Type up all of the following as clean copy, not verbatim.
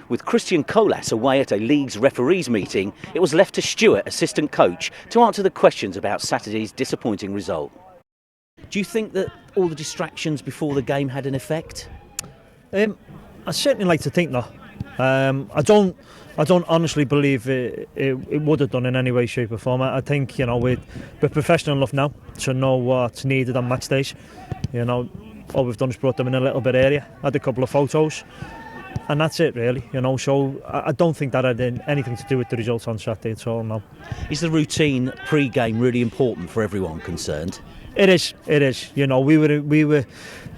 With Cristian Colás away at a league's referees meeting, it was left to Stuart, assistant coach, to answer the questions about Saturday's disappointing result. Do you think that all the distractions before the game had an effect? I certainly like to think not. I don't honestly believe it would have done in any way, shape or form. I think, we're professional enough now to know what's needed on match days. All we've done is brought them in a little bit earlier, had a couple of photos, and that's it really. So I don't think that had anything to do with the results on Saturday at all, no. Is the routine pre-game really important for everyone concerned? It is. We were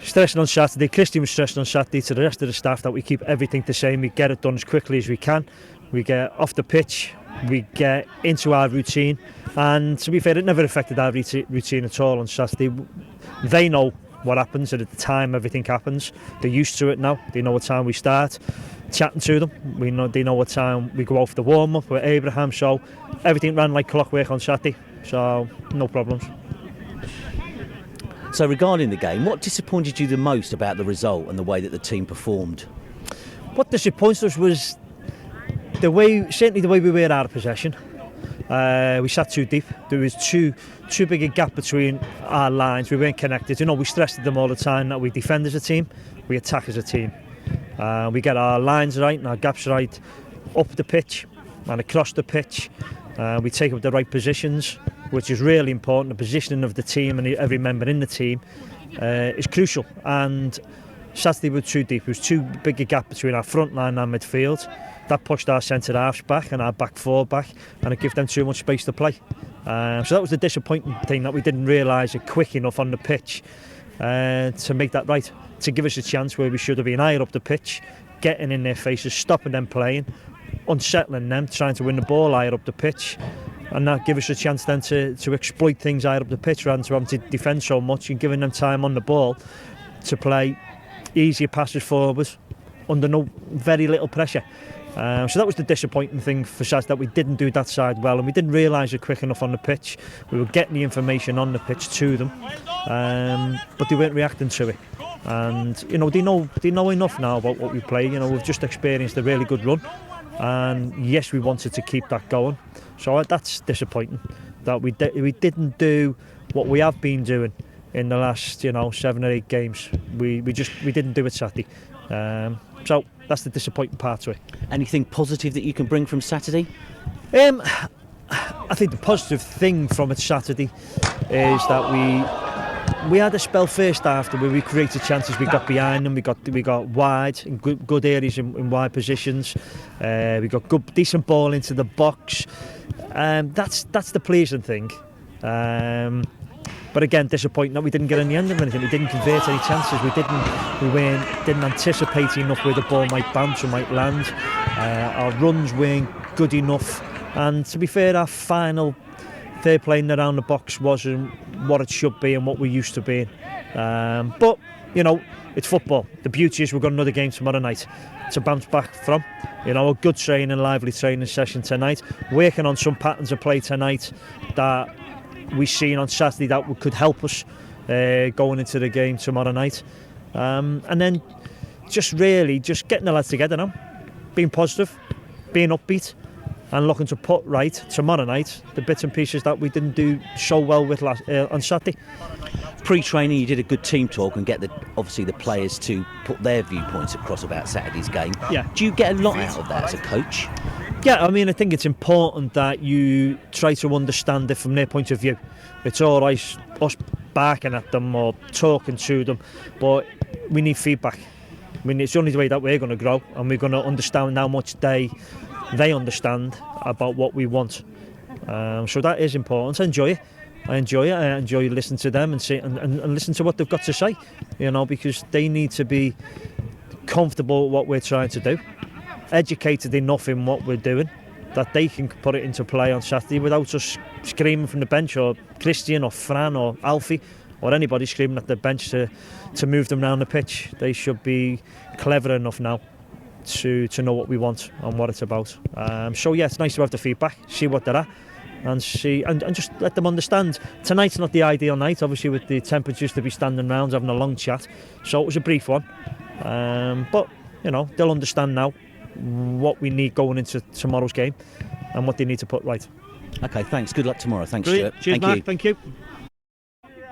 stressing on Saturday. Cristian was stressing on Saturday to the rest of the staff that we keep everything the same. We get it done as quickly as we can. We get off the pitch. We get into our routine. And to be fair, it never affected our routine at all on Saturday. They know what happens at the time everything happens. They're used to it now. They know what time we start chatting to them. They know what time we go out for the warm-up with Abraham. So everything ran like clockwork on Saturday. So no problems. So regarding the game, what disappointed you the most about the result and the way that the team performed? What disappointed us was certainly the way we were out of possession. We sat too deep. There was too big a gap between our lines. We weren't connected. We stressed them all the time that we defend as a team, we attack as a team. We get our lines right and our gaps right up the pitch and across the pitch. We take up the right positions, which is really important. The positioning of the team and every member in the team is crucial. And Saturday we were too deep. There was too big a gap between our front line and our midfield. That pushed our centre halves back and our back four back, and it gave them too much space to play. So that was the disappointing thing, that we didn't realise it quick enough on the pitch to make that right, to give us a chance where we should have been higher up the pitch, getting in their faces, stopping them playing, unsettling them, trying to win the ball higher up the pitch, and that give us a chance then to exploit things higher up the pitch rather than having to defend so much, and giving them time on the ball to play easier passes forward under very little pressure. So that was the disappointing thing for Saturday, that we didn't do that side well, and we didn't realise it quick enough on the pitch. We were getting the information on the pitch to them, but they weren't reacting to it. And they know enough now about what we play. We've just experienced a really good run, and yes, we wanted to keep that going. So that's disappointing that we didn't do what we have been doing in the last 7 or 8 games. We didn't do it Saturday. So that's the disappointing part to it. Anything positive that you can bring from Saturday? I think the positive thing from it Saturday is that we had a spell first after where we created chances. We got behind them. We got wide in good areas in wide positions. We got good decent ball into the box. That's the pleasing thing. But again, disappointing that we didn't get in the end of anything. We didn't convert any chances. We didn't anticipate enough where the ball might bounce or might land. Our runs weren't good enough. And to be fair, our final third play around the box wasn't what it should be and what we're used to being. But it's football. The beauty is we've got another game tomorrow night to bounce back from. A good training, lively training session tonight. Working on some patterns of play tonight that we've seen on Saturday that could help us going into the game tomorrow night. And then just getting the lads together now, being positive, being upbeat, and looking to put right tomorrow night the bits and pieces that we didn't do so well with on Saturday. Pre-training, you did a good team talk and get obviously the players to put their viewpoints across about Saturday's game. Yeah. Do you get a lot out of that as a coach? Yeah, I think it's important that you try to understand it from their point of view. It's all right us barking at them or talking to them, but we need feedback. It's the only way that we're going to grow, and we're going to understand how much they understand about what we want. So that is important. I enjoy it. I enjoy listening to them and listen to what they've got to say, because they need to be comfortable with what we're trying to do, educated enough in what we're doing, that they can put it into play on Saturday without us screaming from the bench, or Cristian or Fran or Alfie or anybody screaming at the bench to move them around the pitch. They should be clever enough now to know what we want and what it's about. So yeah, it's nice to have the feedback, see what they're at, and see and just let them understand. Tonight's not the ideal night, obviously, with the temperatures to be standing round having a long chat, so it was a brief one, but you know, they'll understand now what we need going into tomorrow's game and what they need to put right. Okay, thanks. Good luck tomorrow. Thanks, Brilliant. Stuart. Cheers, Mark. Thank you.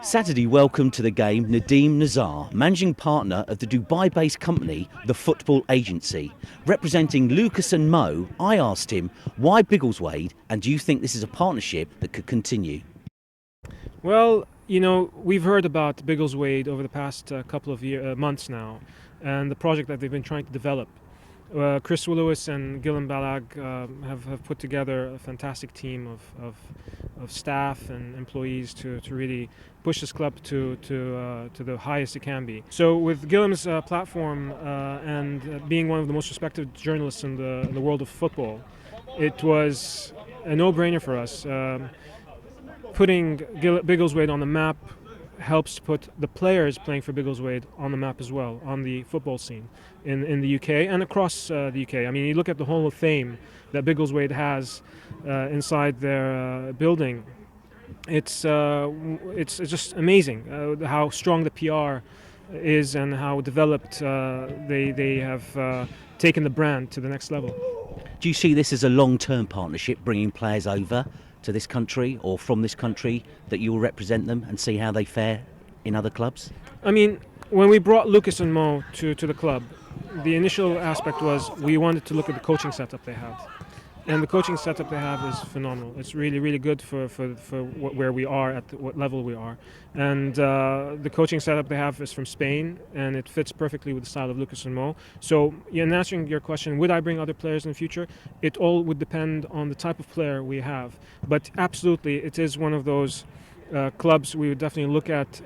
Saturday welcomed to the game Nadim Nassar, managing partner of the Dubai-based company, The Football Agency. Representing Lucas and Mo, I asked him, why Biggleswade, and do you think this is a partnership that could continue? Well, you know, we've heard about Biggleswade over the past couple of months now, and the project that they've been trying to develop. Chris Lewis and Gillen Balag have put together a fantastic team of staff and employees to really push this club to the highest it can be. So with Gillen's platform and being one of the most respected journalists in the world of football, it was a no-brainer for us. Putting Biggleswade on the map helps put the players playing for Biggleswade on the map as well, on the football scene in the UK and across the UK. I mean, you look at the Hall of Fame that Biggleswade has inside their building. It's just amazing how strong the PR is and how developed they have taken the brand to the next level. Do you see this as a long-term partnership, bringing players over to this country or from this country, that you will represent them and see how they fare in other clubs? I mean, when we brought Lucas and Mo to the club, the initial aspect was we wanted to look at the coaching setup they have. And the coaching setup they have is phenomenal. It's really, really good for where we are, at what level we are. And the coaching setup they have is from Spain, and it fits perfectly with the style of Lucas and Mo. So, in answering your question, would I bring other players in the future? It all would depend on the type of player we have. But absolutely, it is one of those clubs we would definitely look at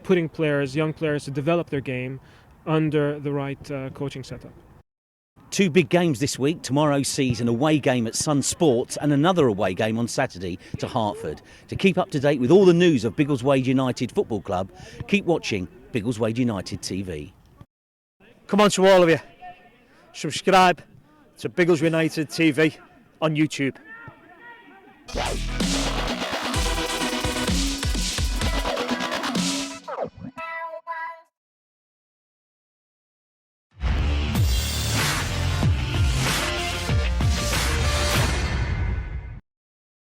putting players, young players, to develop their game under the right coaching setup. Two big games this week. Tomorrow sees an away game at Sun Sports and another away game on Saturday to Hertford. To keep up to date with all the news of Biggleswade United Football Club, keep watching Biggleswade United TV. Come on to all of you. Subscribe to Biggleswade United TV on YouTube.